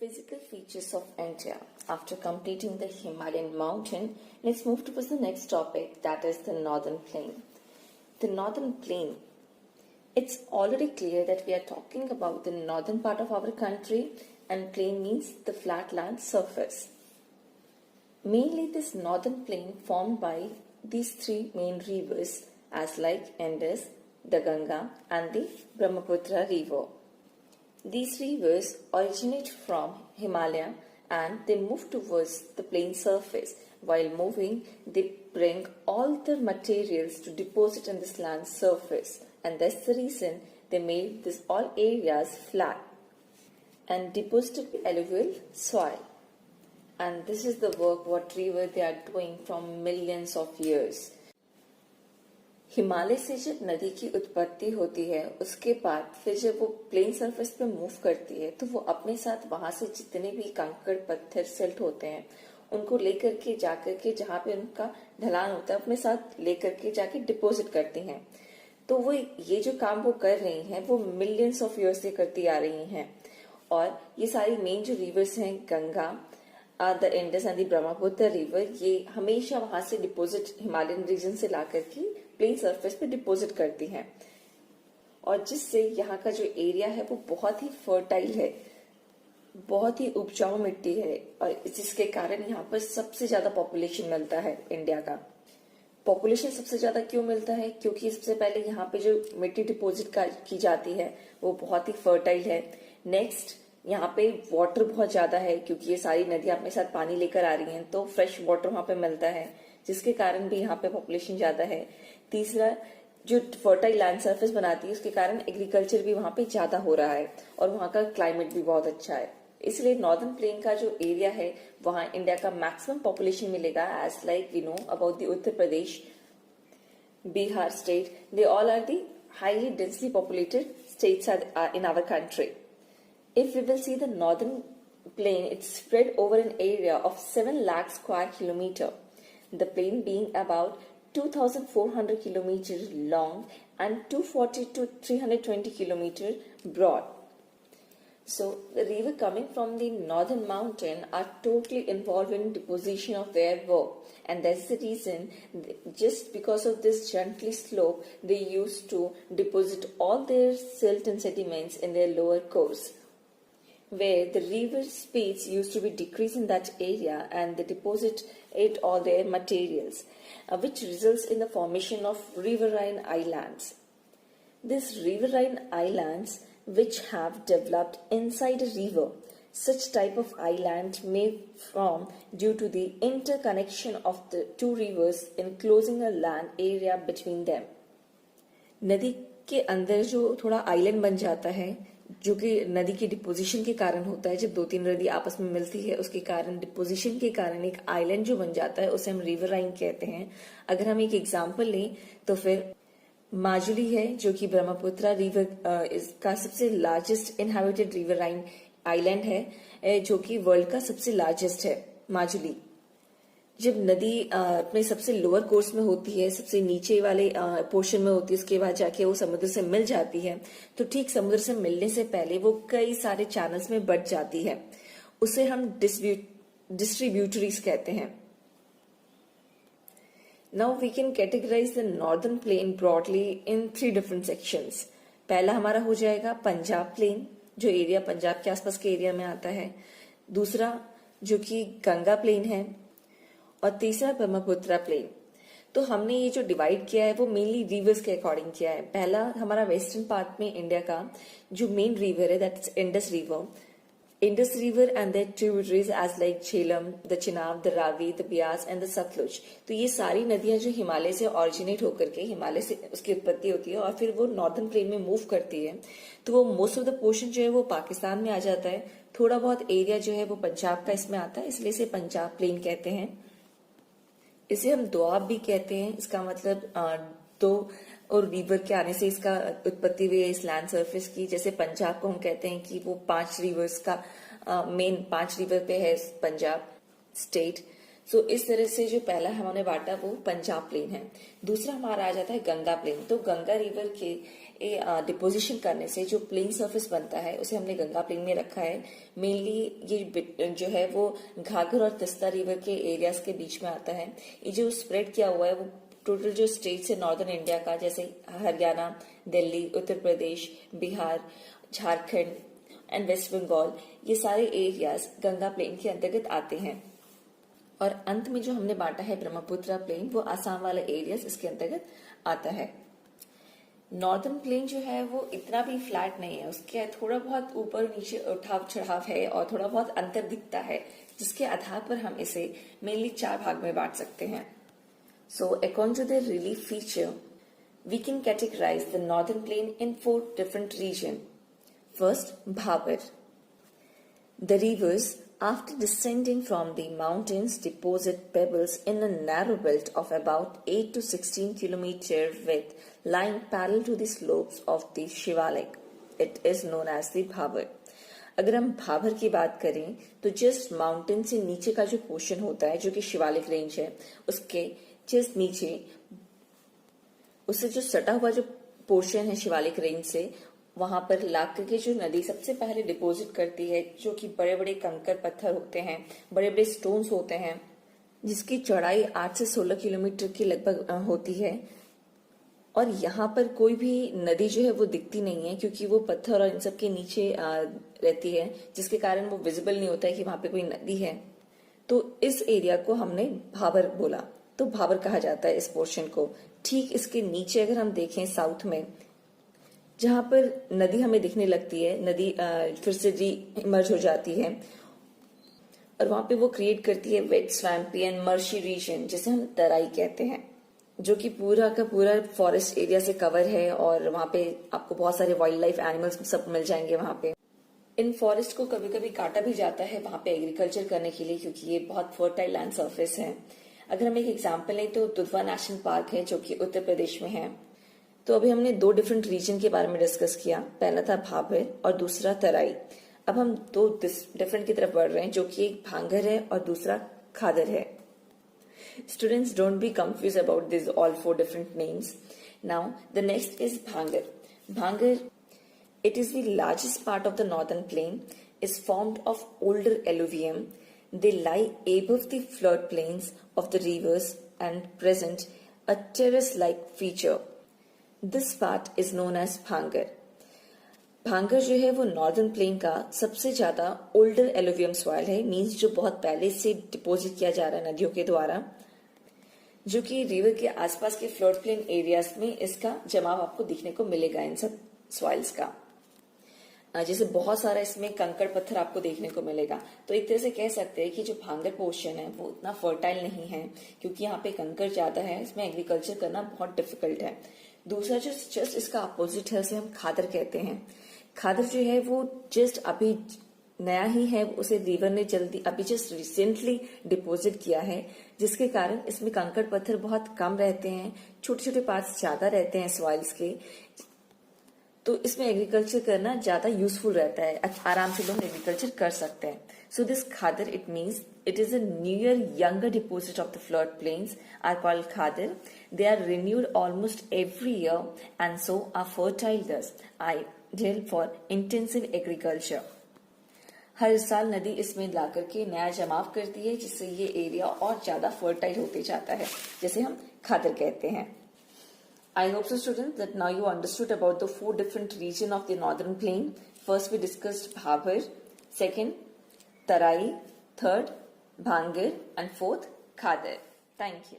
Physical features of India. After completing the Himalayan mountain, let's move towards the next topic, that is the northern plain. The northern plain. It's already clear that we are talking about the northern part of our country, and plain means the flat land surface. Mainly this northern plain formed by these three main rivers as like Indus, the Ganga and the Brahmaputra river. These rivers originate from Himalaya and they move towards the plain surface. While moving, they bring all the materials to deposit in this land surface, and that's the reason they made this all areas flat and deposited the alluvial soil. And this is the work what river they are doing from millions of years. Himalaya से जब नदी की उत्पत्ति होती है उसके बाद फिर जब वो प्लेन सरफेस पे मूव करती है तो वो अपने साथ वहां से जितने भी कंकड़ पत्थर सिल्ट होते हैं उनको लेकर के जाकर के जहाँ पे उनका ढलान होता है अपने साथ लेकर के जाके डिपॉजिट करती हैं। तो वो ये जो काम वो कर रही हैं वो मिलियंस ऑफ ईयर्स से करती आ रही हैं। और ये सारी मेन जो रिवर्स हैं Ganga, the Indus and the Brahmaputra river, ये हमेशा वहां से डिपॉजिट हिमालयन रीजन से ला करके प्लेन सरफेस पे डिपॉजिट करती हैं और जिससे यहाँ का जो एरिया है वो बहुत ही फर्टाइल है, बहुत ही उपजाऊ मिट्टी है और जिसके कारण यहाँ पर सबसे ज्यादा पॉपुलेशन मिलता है। इंडिया का पॉपुलेशन सबसे ज्यादा क्यों मिलता है? क्योंकि सबसे पहले यहाँ पे जो मिट्टी डिपॉजिट की जाती है वो बहुत ही फर्टाइल है। नेक्स्ट यहाँ पे वाटर बहुत ज्यादा है क्योंकि ये सारी नदियां अपने साथ पानी लेकर आ रही हैं तो फ्रेश वाटर वहां पे मिलता है जिसके कारण भी यहाँ पे पॉपुलेशन ज्यादा है। तीसरा, जो फर्टाइल लैंड सरफेस बनाती है उसके कारण एग्रीकल्चर भी वहां पे ज्यादा हो रहा है और वहां का क्लाइमेट भी बहुत अच्छा है। इसलिए नॉर्दर्न प्लेन का जो एरिया है वहां इंडिया का मैक्सिमम पॉपुलेशन मिलेगा। As like we know about the Uttar Pradesh, Bihar state, they all are the highly densely populated states in our country. If we will see the northern plain, it's spread over an area of 7 lakh square kilometer. The plain being about 2,400 kilometers long and 240 to 320 kilometers broad. So the river coming from the northern mountain are totally involved in deposition of their work, and that's the reason just because of this gently slope they used to deposit all their silt and sediments in their lower course, where the river speeds used to be decreased in that area and they deposit it all their materials, which results in the formation of riverine islands. These riverine islands which have developed inside a river, such type of island may form due to the interconnection of the two rivers enclosing a land area between them. नदी के अंदर जो थोड़ा island बन जाता है जो कि नदी की डिपोजिशन के कारण होता है, जब दो तीन नदी आपस में मिलती है उसके कारण डिपोजिशन के कारण एक आइलैंड जो बन जाता है उसे हम रिवराइन कहते हैं। अगर हम एक एग्जांपल लें तो फिर माजुली है जो कि ब्रह्मपुत्र रिवर का सबसे लार्जेस्ट इनहैबिटेड रिवराइन आइलैंड है जो कि वर्ल्ड का सबसे लार्जेस्ट है। माजुली जब नदी अपने सबसे लोअर कोर्स में होती है, सबसे नीचे वाले पोर्शन में होती है, उसके बाद जाके वो समुद्र से मिल जाती है तो ठीक समुद्र से मिलने से पहले वो कई सारे चैनल्स में बट जाती है। उसे हम डिस्ट्रीब्यूटरीज कहते हैं। Now we can categorise the northern plain broadly in 3 different sections. पहला हमारा हो जाएगा पंजाब प्लेन जो एरिया पंजाब के आसपास के एरिया में आता है, दूसरा जो कि गंगा प्लेन है और तीसरा ब्रह्मपुत्र प्लेन। तो हमने ये जो डिवाइड किया है वो मेनली रिवर्स के अकॉर्डिंग किया है। पहला हमारा वेस्टर्न पार्ट में इंडिया का जो मेन रिवर है that is Indus river and their tributaries as like Jhelum, the Chenab, the Ravi, the Beas and the Sutlej. तो ये सारी नदियां जो हिमालय से ऑरिजिनेट होकर के हिमालय से उसकी उत्पत्ति होती है और फिर वो नॉर्दर्न प्लेन में मूव करती है तो वो मोस्ट ऑफ द पोर्शन जो है वो पाकिस्तान में आ जाता है। थोड़ा बहुत एरिया जो है वो पंजाब का इसमें आता है, इसलिए इसे पंजाब प्लेन कहते हैं। इसे हम दोआब भी कहते हैं। इसका मतलब दो और रिवर के आने से इसका उत्पत्ति हुई है इस लैंड सरफेस की। जैसे पंजाब को हम कहते हैं कि वो 5 रिवर्स का मेन 5 रिवर पे है पंजाब स्टेट। सो इस तरह से जो पहला हमने बांटा वो पंजाब प्लेन है। दूसरा हमारा आ जाता है गंगा प्लेन। तो गंगा रिवर के डिपोजिशन करने से जो प्लेन सरफेस बनता है उसे हमने गंगा प्लेन में रखा है। मेनली ये जो है वो घाघर और तिस्ता रिवर के एरियाज के बीच में आता है। ये जो स्प्रेड किया हुआ है वो टोटल जो स्टेट्स है नॉर्दर्न इंडिया का, जैसे हरियाणा, दिल्ली, उत्तर प्रदेश, बिहार, झारखंड एंड वेस्ट बंगाल, ये सारे एरियाज गंगा प्लेन के अंतर्गत आते हैं। और अंत में जो हमने बांटा है ब्रह्मपुत्र प्लेन, वो आसाम वाला एरियाज इसके अंतर्गत आता है। नॉर्दर्न प्लेन जो है वो इतना भी फ्लैट नहीं है, उसके थोड़ा बहुत ऊपर नीचे उठाव चढ़ाव है और थोड़ा बहुत अंतर दिखता है, जिसके आधार पर हम इसे मेनली 4 भाग में बांट सकते हैं। So according to the relief feature, we can categorize the northern plain in 4 different regions. First, Bhabar. The rivers, after descending from the mountains, deposit pebbles in a narrow belt of about 8 to 16 kilometer width, lying parallel to the slopes of the Shivalik. It is known as the Bhabar. अगर हम भाबर की बात करें तो just mountain से नीचे का जो पोर्शन होता है, जो कि शिवालिक रेंज है, उसके जस्ट नीचे उससे जो सटा हुआ जो पोर्शन है शिवालिक रेंज से, वहां पर लाकर के जो नदी सबसे पहले डिपॉजिट करती है, जो कि बड़े बड़े कंकर पत्थर होते हैं, बड़े बड़े स्टोन्स होते हैं, जिसकी चौड़ाई 8 से 16 किलोमीटर की लगभग होती है। और यहाँ पर कोई भी नदी जो है वो दिखती नहीं है, क्योंकि वो पत्थर और इन सब के नीचे रहती है, जिसके कारण वो विजिबल नहीं होता है कि वहां पे कोई नदी है। तो इस एरिया को हमने भाबर बोला, तो भाबर कहा जाता है इस पोर्शन को। ठीक इसके नीचे अगर हम देखें साउथ में, जहां पर नदी हमें दिखने लगती है, नदी फिर से री इमर्ज हो जाती है और वहां पे वो क्रिएट करती है वेट स्वैम्पी एंड मर्शी रीजन, जिसे हम तराई कहते हैं, जो कि पूरा का पूरा फॉरेस्ट एरिया से कवर है। और वहां पे आपको बहुत सारे वाइल्ड लाइफ एनिमल्स सब मिल जाएंगे वहां पे। इन फॉरेस्ट को कभी कभी काटा भी जाता है वहां पे एग्रीकल्चर करने के लिए, क्योंकि ये बहुत फर्टाइल लैंड सरफेस है। अगर हम एक एग्जाम्पल लें तो दुधवा नेशनल पार्क है, जो कि उत्तर प्रदेश में है। तो अभी हमने 2 डिफरेंट रीजन के बारे में डिस्कस किया, पहला था भाबर और दूसरा तराई। अब हम 2 डिफरेंट की तरफ बढ़ रहे हैं, जो कि एक भांगर है और दूसरा खादर है। Students, don't be confused about these all 4 different names. Now, the next is Bhangar. Bhangar, it is the largest part of the northern plain, is formed of older alluvium. They lie above the floodplains of the rivers and present a terrace-like feature. This part is known as Bhangar. भांगर जो है वो northern plain का सबसे ज्यादा older alluvium soil है, means जो बहुत पहले से डिपोजिट किया जा रहा है नदियों के द्वारा, जो कि रिवर के आसपास के फ्लोड प्लेन एरियाज में इसका जमाव आपको दिखने को मिलेगा इन सब सॉइल्स का। जैसे बहुत सारा इसमें कंकड़ पत्थर आपको देखने को मिलेगा। तो एक तरह से कह सकते हैं कि जो भांगर पोर्शन है वो उतना फर्टाइल नहीं है, क्योंकि यहाँ पे कंकड़ ज्यादा है, इसमें एग्रीकल्चर करना बहुत डिफिकल्ट है। दूसरा जो जस्ट इसका अपोजिट है, उसे हम खादर कहते हैं। खादर जो है वो जस्ट अभी नया ही है, उसे रिवर ने जल्दी अभी जस्ट रिसेंटली डिपोजिट किया है, जिसके कारण इसमें कंकड़ पत्थर बहुत कम रहते हैं, छोटे छोटे पार्ट्स ज्यादा रहते हैं सॉइल्स के। तो इसमें एग्रीकल्चर करना ज्यादा यूजफुल रहता है, आराम से लोग एग्रीकल्चर कर सकते हैं। So this khadar, it means it is a newer younger deposit of the flood plains are called khadar. They are renewed almost every year and so are fertile, thus ideal for intensive agriculture. हर साल नदी इसमें ला करके नया जमाव करती है, जिससे ये एरिया और ज्यादा फर्टाइल होते जाता है, जैसे हम खादर कहते हैं। I hope so, students, that now you understood about the 4 different regions of the northern plain. First, we discussed Bhabar. Second, Tarai. Third, Bhangar. And fourth, Khadar. Thank you.